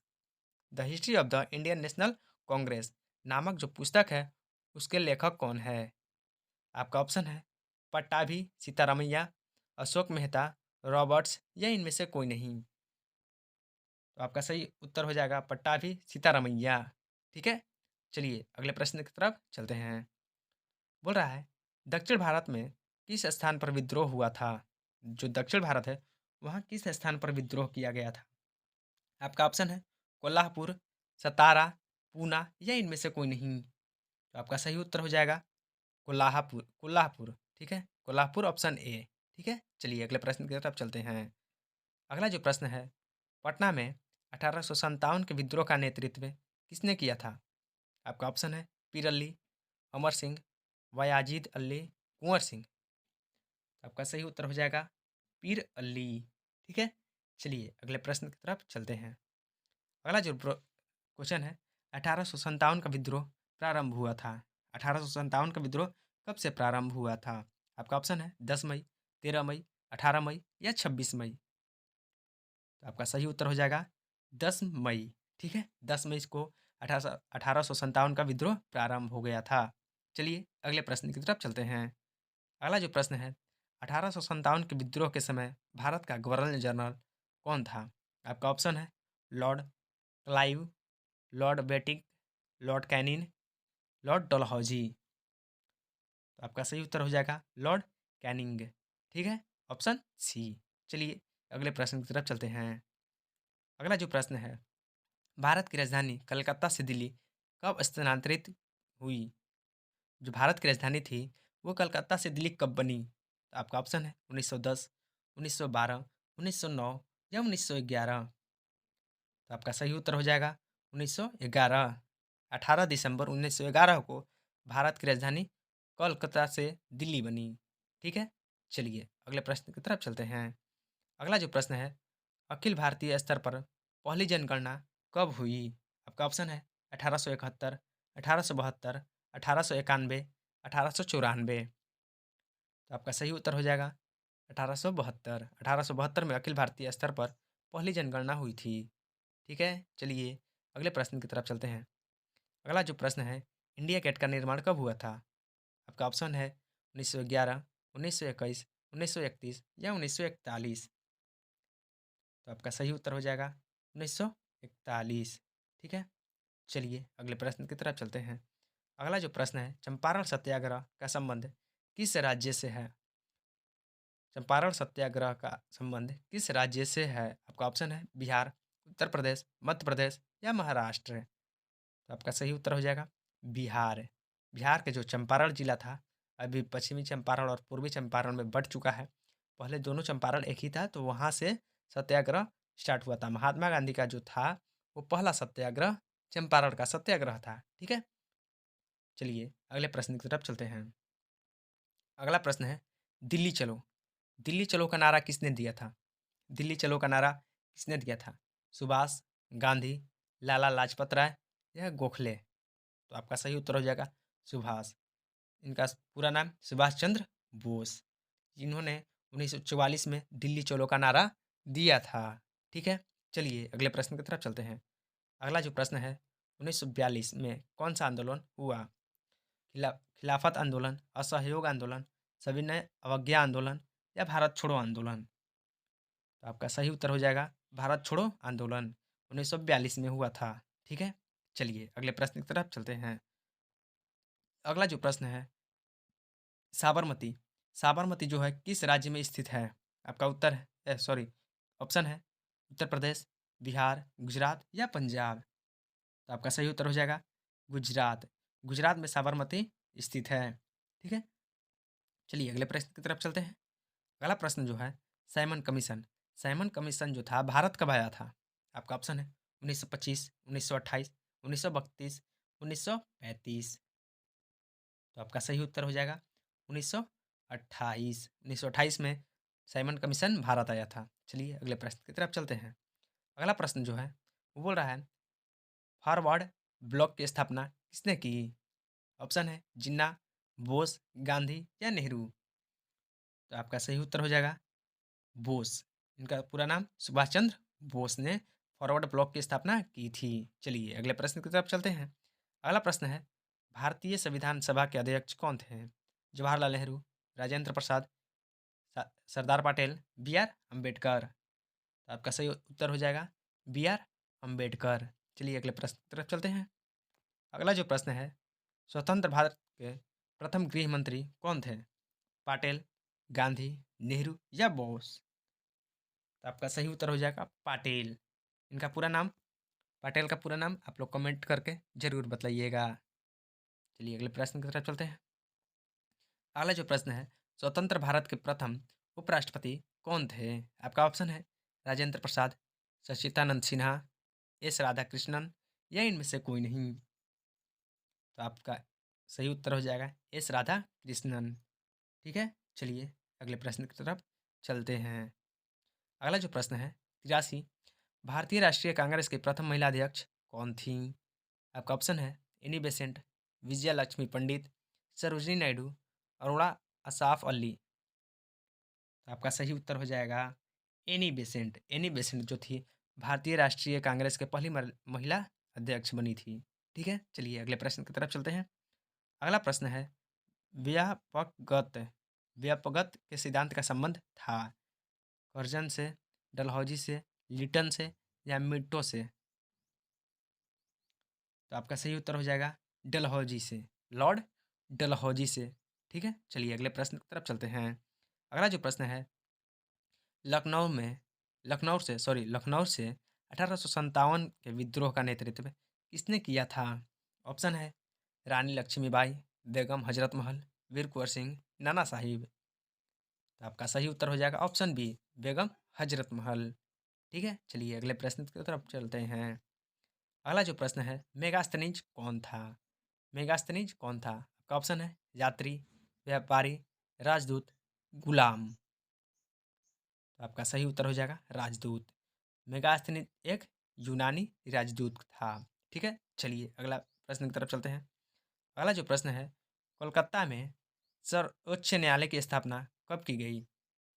The history of the Indian national Congress नामक जो पुस्तक है उसके लेखक कौन है? आपका ऑप्शन है पट्टाभी सीतारामैया, अशोक मेहता, रॉबर्ट्स या इनमें से कोई नहीं। तो आपका सही उत्तर हो जाएगा पट्टाभी सीतारामैया। ठीक है, चलिए अगले प्रश्न की तरफ चलते हैं। बोल रहा है दक्षिण भारत में किस स्थान पर विद्रोह हुआ था? जो दक्षिण भारत है वहाँ किस स्थान पर विद्रोह किया गया था? आपका ऑप्शन है कोल्हापुर, सतारा, पूना या इनमें से कोई नहीं। तो आपका सही उत्तर हो जाएगा कोल्हापुर। कोल्हापुर, ठीक है, कोल्हापुर ऑप्शन ए। ठीक है, चलिए अगले प्रश्न की तरफ चलते हैं। अगला जो प्रश्न है, पटना में 1857 के विद्रोह का नेतृत्व किसने किया था? आपका ऑप्शन है पीर अली, अमर सिंह, वायाजीद अली, कुंवर सिंह। आपका सही उत्तर हो जाएगा पीर अली। ठीक है, चलिए अगले प्रश्न की तरफ चलते हैं। अगला जो क्वेश्चन है, 1857 का विद्रोह प्रारंभ हुआ था। 1857 का विद्रोह कब से प्रारंभ हुआ था? आपका ऑप्शन है 10 मई, 13 मई, 18 मई या 26 मई। तो आपका सही उत्तर हो जाएगा 10 मई। ठीक है, 10 मई को 1857 का विद्रोह प्रारंभ हो गया था। चलिए अगले प्रश्न की तरफ चलते हैं। अगला जो प्रश्न है, 1857 के विद्रोह के समय भारत का गवर्नर जनरल कौन था? आपका ऑप्शन है Lord Clive, Lord Bentinck, Lord Canning, Lord Dalhousie. तो आपका सही उत्तर हो जाएगा लॉर्ड कैनिंग। ठीक है, ऑप्शन सी। चलिए अगले प्रश्न की तरफ चलते हैं। अगला जो प्रश्न है, भारत की राजधानी कलकत्ता से दिल्ली कब स्थानांतरित हुई? जो भारत की राजधानी थी वो कलकत्ता से दिल्ली कब बनी? तो आपका ऑप्शन है 1910, 1912, 1909 या 1911। तो आपका सही उत्तर हो जाएगा 1911। 18 दिसंबर 1911 को भारत की राजधानी कोलकाता से दिल्ली बनी। ठीक है, चलिए अगले प्रश्न की तरफ चलते हैं। अगला जो प्रश्न है, अखिल भारतीय स्तर पर पहली जनगणना कब हुई? आपका ऑप्शन है 1871, 1872, 1891, 1894। तो आपका सही उत्तर हो जाएगा 1872। 1872 में अखिल भारतीय स्तर पर पहली जनगणना हुई थी। ठीक है, चलिए अगले प्रश्न की तरफ चलते हैं। अगला जो प्रश्न है, इंडिया गेट का निर्माण कब हुआ था? आपका ऑप्शन है 1911, 1921, 1931 या 1941। तो आपका सही उत्तर हो जाएगा 1941। ठीक है, चलिए अगले प्रश्न की तरफ चलते हैं। अगला जो प्रश्न है, चंपारण सत्याग्रह का संबंध किस राज्य से है? चंपारण सत्याग्रह का संबंध किस राज्य से है? आपका ऑप्शन है बिहार, उत्तर प्रदेश, मध्य प्रदेश या महाराष्ट्र। तो आपका सही उत्तर हो जाएगा बिहार। बिहार के जो चंपारण जिला था अभी पश्चिमी चंपारण और पूर्वी चंपारण में बढ़ चुका है। पहले दोनों चंपारण एक ही था, तो वहाँ से सत्याग्रह स्टार्ट हुआ था। महात्मा गांधी का जो था वो पहला सत्याग्रह चंपारण का सत्याग्रह था। ठीक है, चलिए अगले प्रश्न की तरफ चलते हैं। अगला प्रश्न है, दिल्ली चलो। दिल्ली चलो का नारा किसने दिया था? दिल्ली चलो का नारा किसने दिया था? सुभाष, गांधी, लाला लाजपत राय या गोखले। तो आपका सही उत्तर हो जाएगा सुभाष। इनका पूरा नाम सुभाष चंद्र बोस, जिन्होंने 1944 में दिल्ली चलो का नारा दिया था। ठीक है, चलिए अगले प्रश्न की तरफ चलते हैं। अगला जो प्रश्न है, 1942 में कौन सा आंदोलन हुआ? खिलाफत आंदोलन, असहयोग आंदोलन, सविनय अवज्ञा आंदोलन या भारत छोड़ो आंदोलन। तो आपका सही उत्तर हो जाएगा भारत छोड़ो आंदोलन 1942 में हुआ था। ठीक है, चलिए अगले प्रश्न की तरफ चलते हैं। अगला जो प्रश्न है, साबरमती। साबरमती जो है किस राज्य में स्थित है? आपका उत्तर है सॉरी ऑप्शन है उत्तर प्रदेश, बिहार, गुजरात या पंजाब। तो आपका सही उत्तर हो जाएगा गुजरात। गुजरात में साबरमती स्थित है। ठीक है, चलिए अगले प्रश्न की तरफ चलते हैं। अगला प्रश्न जो है, साइमन कमीशन। साइमन कमीशन जो था भारत कब आया था? आपका ऑप्शन है 1925, 1928, 1932, 1935। तो आपका सही उत्तर हो जाएगा 1928। 1928 में साइमन कमीशन भारत आया था। चलिए अगले प्रश्न की तरफ चलते हैं। अगला प्रश्न जो है वो बोल रहा है, फॉरवर्ड ब्लॉक की स्थापना किसने की? ऑप्शन है जिन्ना, बोस, गांधी या नेहरू। तो आपका सही उत्तर हो जाएगा बोस। इनका पूरा नाम सुभाष चंद्र बोस ने फॉरवर्ड ब्लॉक की स्थापना की थी। चलिए अगले प्रश्न की तरफ चलते हैं। अगला प्रश्न है, भारतीय संविधान सभा के अध्यक्ष कौन थे? जवाहरलाल नेहरू, राजेंद्र प्रसाद, सरदार पटेल, बी आर अम्बेडकर। तो आपका सही उत्तर हो जाएगा बी आर अम्बेडकर। चलिए अगले प्रश्न की तरफ चलते हैं। अगला जो प्रश्न है, स्वतंत्र भारत के प्रथम गृह मंत्री कौन थे? पाटेल, गांधी, नेहरू या बोस? तो आपका सही उत्तर हो जाएगा पाटेल। इनका पूरा नाम, पाटेल का पूरा नाम आप लोग कमेंट करके जरूर बताइएगा। चलिए अगले प्रश्न की तरफ चलते हैं। अगला जो प्रश्न है, स्वतंत्र भारत के प्रथम उपराष्ट्रपति कौन थे? आपका ऑप्शन है राजेंद्र प्रसाद, सच्चिदानंद सिन्हा, एस राधाकृष्णन या इनमें से कोई नहीं। तो आपका सही उत्तर हो जाएगा एस राधाकृष्णन। ठीक है, चलिए अगले प्रश्न की तरफ चलते हैं। अगला जो प्रश्न है 83, भारतीय राष्ट्रीय कांग्रेस की प्रथम महिला अध्यक्ष कौन थी? आपका ऑप्शन है एनी बेसेंट, विजया लक्ष्मी पंडित, सरोजिनी नायडू, अरोड़ा असाफ अली। तो आपका सही उत्तर हो जाएगा एनी बेसेंट। एनी बेसेंट जो थी भारतीय राष्ट्रीय कांग्रेस के पहली महिला अध्यक्ष बनी थी। ठीक है, चलिए अगले प्रश्न की तरफ चलते हैं। अगला प्रश्न है, व्यापकगत व्यापकगत के सिद्धांत का संबंध था? कर्जन से, डलहौजी से, लिटन से या मिट्टो से? तो आपका सही उत्तर हो जाएगा डलहौजी से, लॉर्ड डलहौजी से। ठीक है, चलिए अगले प्रश्न की तरफ चलते हैं। अगला जो प्रश्न है, लखनऊ से 1857 के विद्रोह का नेतृत्व किसने किया था? ऑप्शन है रानी लक्ष्मीबाई, बेगम हजरत महल, वीर कुंवर सिंह, नाना साहिब। तो आपका सही उत्तर हो जाएगा ऑप्शन बी, बेगम हजरत महल। ठीक है, चलिए अगले प्रश्न की तरफ चलते हैं। अगला जो प्रश्न है, मेगास्थनीज कौन था? मेगास्थनीज कौन था? आपका ऑप्शन है यात्री, व्यापारी, राजदूत, गुलाम। तो आपका सही उत्तर हो जाएगा राजदूत। मेगास्थनीज एक यूनानी राजदूत था। ठीक है, चलिए अगला प्रश्न की तरफ चलते हैं। अगला जो प्रश्न है, कोलकाता में सर्वोच्च न्यायालय की स्थापना कब की गई?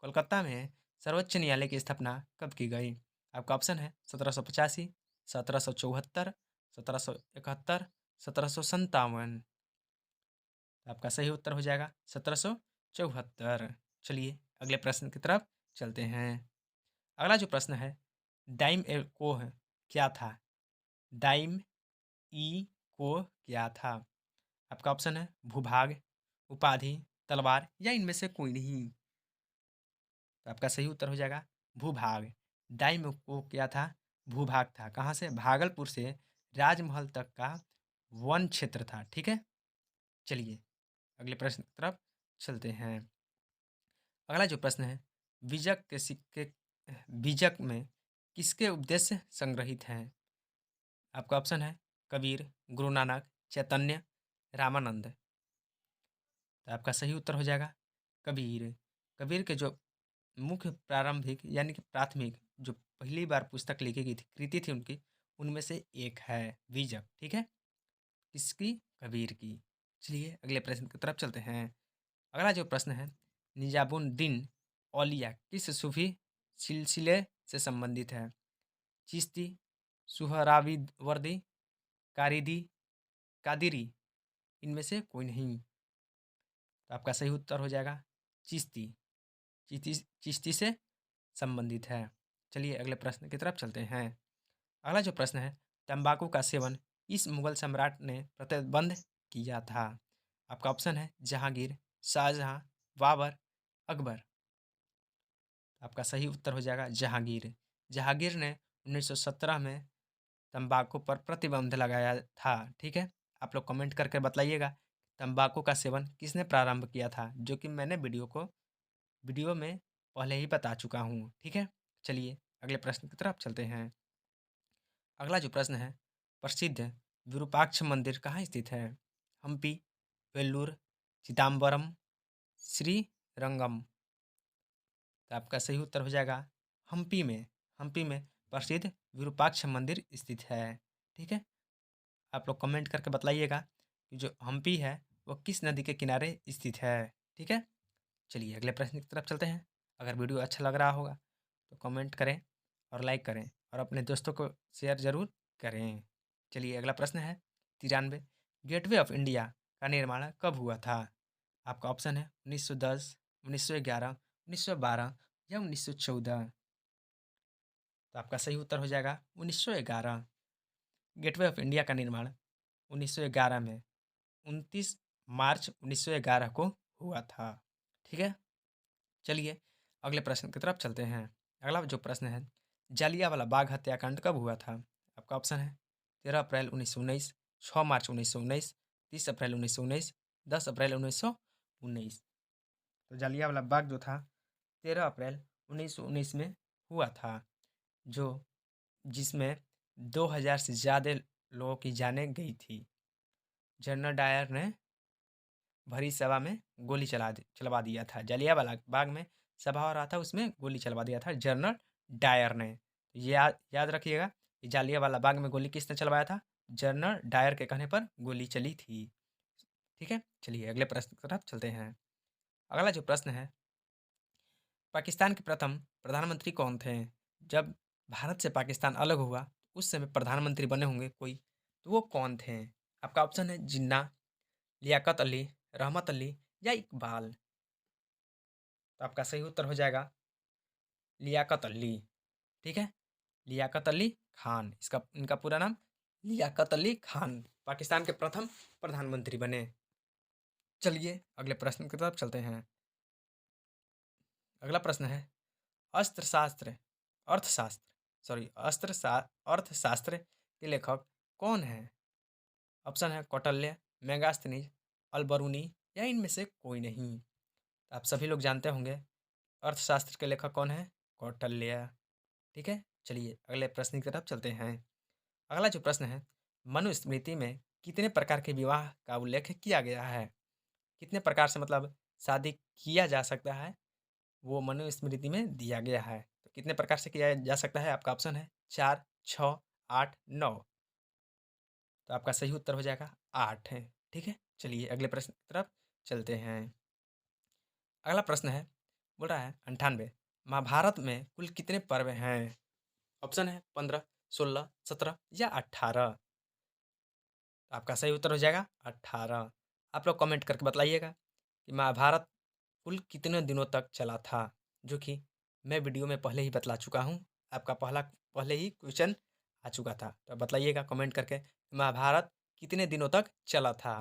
कोलकाता में सर्वोच्च न्यायालय की स्थापना कब की गई? आपका ऑप्शन है 1785, 1774, 1771, 1757। आपका सही उत्तर हो जाएगा 1774। चलिए अगले प्रश्न की तरफ चलते हैं। अगला जो प्रश्न है, दाइम ए कोह क्या था? दाइम ई को क्या था? आपका ऑप्शन है भूभाग, उपाधि, तलवार या इनमें से कोई नहीं। तो आपका सही उत्तर हो जाएगा भूभाग। दाइम को क्या था? भूभाग था। कहाँ से? भागलपुर से राजमहल तक का वन क्षेत्र था। ठीक है, चलिए अगले प्रश्न की तरफ चलते हैं। अगला जो प्रश्न है, बीजक के सिक्के, बीजक में किसके उपदेश संग्रहित हैं? आपका ऑप्शन है कबीर, गुरु नानक, चैतन्य, रामानंद। तो आपका सही उत्तर हो जाएगा कबीर। कबीर के जो मुख्य प्रारंभिक यानी कि प्राथमिक जो पहली बार पुस्तक लिखी गई थी, कृति थी उनकी, उनमें से एक है बीजक। ठीक है, किसकी? कबीर की। चलिए अगले प्रश्न की तरफ चलते हैं। अगला जो प्रश्न है, निजामुद्दीन औलिया किस सूफी सिलसिले से संबंधित है? चिश्ती, सुहरावी वर्दी, कारिदी, कादिरी, इनमें से कोई नहीं। तो आपका सही उत्तर हो जाएगा चिश्ती। चिश्ती से संबंधित है। चलिए अगले प्रश्न की तरफ चलते हैं। अगला जो प्रश्न है, तंबाकू का सेवन इस मुगल सम्राट ने प्रतिबंध किया था? आपका ऑप्शन है जहांगीर, शाहजहां, बाबर, अकबर। आपका सही उत्तर हो जाएगा जहांगीर। जहांगीर ने 1917 में तंबाकू पर प्रतिबंध लगाया था। ठीक है, आप लोग कमेंट करके बताइएगा तंबाकू का सेवन किसने प्रारंभ किया था, जो कि मैंने वीडियो में पहले ही बता चुका हूँ। ठीक है, चलिए अगले प्रश्न की तरफ चलते हैं। अगला जो प्रश्न है, प्रसिद्ध विरूपाक्ष मंदिर कहाँ स्थित है? हम्पी, वेल्लूर, चिदम्बरम, श्रीरंगम। तो आपका सही उत्तर हो जाएगा हम्पी में। हम्पी में प्रसिद्ध विरूपाक्ष मंदिर स्थित है। ठीक है, आप लोग कमेंट करके बताइएगा कि जो हम्पी है वो किस नदी के किनारे स्थित है। ठीक है, चलिए अगले प्रश्न की तरफ चलते हैं। अगर वीडियो अच्छा लग रहा होगा तो कमेंट करें और लाइक करें और अपने दोस्तों को शेयर ज़रूर करें। चलिए अगला प्रश्न है 93, गेटवे ऑफ इंडिया का निर्माण कब हुआ था? आपका ऑप्शन है 1910, 1911, 1912 या 1914। तो आपका सही उत्तर हो जाएगा 1911। गेटवे ऑफ इंडिया का निर्माण 1911 में 29 मार्च 1911 को हुआ था। ठीक है, चलिए अगले प्रश्न की तरफ चलते हैं। अगला जो प्रश्न है, जालियांवाला बाग हत्याकांड कब हुआ था? आपका ऑप्शन है 13 अप्रैल 1919, 6 मार्च 1919, 30 अप्रैल 1919, 10 अप्रैल 1919। तो जालियांवाला बाग जो था 13 अप्रैल 1919 में हुआ था, जो जिसमें 2000 से ज़्यादा लोगों की जानें गई थी। जनरल डायर ने भरी सभा में गोली चलवा दिया था। जालियांवाला बाग में सभा हो रहा था, उसमें गोली चलवा दिया था जनरल डायर ने। ये याद रखिएगा कि जालियांवाला बाग में गोली किसने चलवाया था? जनरल डायर के कहने पर गोली चली थी। ठीक है, चलिए अगले प्रश्न की तरफ चलते हैं। अगला जो प्रश्न है, पाकिस्तान के प्रथम प्रधानमंत्री कौन थे? जब भारत से पाकिस्तान अलग हुआ उस समय प्रधानमंत्री बने होंगे कोई, तो वो कौन थे? आपका ऑप्शन है जिन्ना, लियाकत अली, रहमत अली या इकबाल। तो आपका सही उत्तर हो जाएगा लियाकत अली। ठीक है, लियाकत अली खान, इनका पूरा नाम लियाकत अली खान पाकिस्तान के प्रथम प्रधानमंत्री बने। चलिए अगले प्रश्न की तरफ चलते हैं। अगला प्रश्न है, अस्त्र अर्थशास्त्र के लेखक कौन है? ऑप्शन है कौटिल्य, मेगास्थनीज, अलबरूनी या इनमें से कोई नहीं। आप सभी लोग जानते होंगे अर्थशास्त्र के लेखक कौन है? कौटिल्य। ठीक है, चलिए अगले प्रश्न की तरफ चलते हैं। अगला जो प्रश्न है, मनुस्मृति में कितने प्रकार के विवाह का उल्लेख किया गया है? कितने प्रकार से मतलब शादी किया जा सकता है, वो मनुस्मृति में दिया गया है। तो कितने प्रकार से किया जा सकता है? आपका ऑप्शन है 4, 6, 8, 9। तो आपका सही उत्तर हो जाएगा 8 है। ठीक है, चलिए अगले प्रश्न की तरफ चलते हैं। अगला प्रश्न है, बोल रहा है 98, महाभारत में कुल कितने पर्व हैं? ऑप्शन है 15, 16, 17 या 18। आपका सही उत्तर हो जाएगा 18। आप लोग कमेंट करके बताइएगा कि महाभारत कुल कितने दिनों तक चला था, जो कि मैं वीडियो में पहले ही बतला चुका हूँ। आपका पहले ही क्वेश्चन आ चुका था, तो बताइएगा कमेंट करके महाभारत कितने दिनों तक चला था।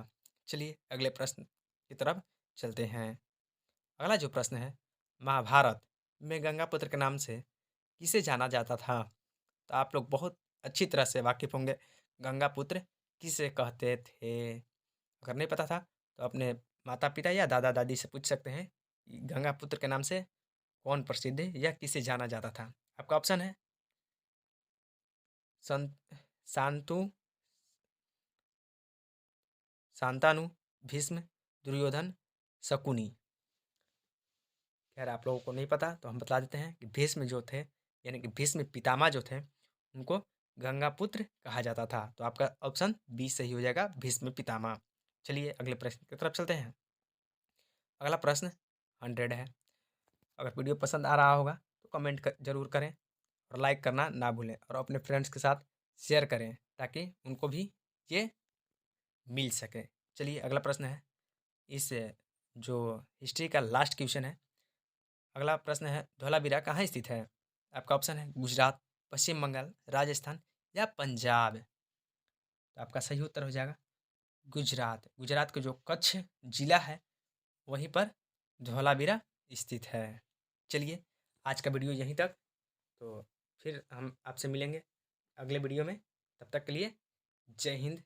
चलिए अगले प्रश्न की तरफ चलते हैं। अगला जो प्रश्न है, महाभारत में गंगापुत्र के नाम से किसे जाना जाता था? तो आप लोग बहुत अच्छी तरह से वाकिफ होंगे गंगापुत्र किसे कहते थे। अगर नहीं पता था तो अपने माता पिता या दादा दादी से पूछ सकते हैं कि गंगापुत्र के नाम से कौन प्रसिद्ध है या किसे जाना जाता था। आपका ऑप्शन है शांतु, शांतानु, भीष्म, दुर्योधन, शकुनी। खैर आप लोगों को नहीं पता तो हम बता देते हैं कि भीष्म जो थे, यानी कि भीष्म पितामह जो थे, उनको गंगापुत्र कहा जाता था। तो आपका ऑप्शन बी सही हो जाएगा, भीष्म पितामह। चलिए अगले प्रश्न की तरफ चलते हैं। अगला प्रश्न 100 है। अगर वीडियो पसंद आ रहा होगा तो कमेंट जरूर करें और लाइक करना ना भूलें और अपने फ्रेंड्स के साथ शेयर करें ताकि उनको भी ये मिल सके। चलिए अगला प्रश्न है, इस जो हिस्ट्री का लास्ट क्वेश्चन है। अगला प्रश्न है, धौलावीरा कहाँ स्थित है? आपका ऑप्शन है गुजरात, पश्चिम बंगाल, राजस्थान या पंजाब। तो आपका सही उत्तर हो जाएगा गुजरात। गुजरात के जो कच्छ जिला है वहीं पर धौलावीरा स्थित है। चलिए आज का वीडियो यहीं तक, तो फिर हम आपसे मिलेंगे अगले वीडियो में। तब तक के लिए जय हिंद,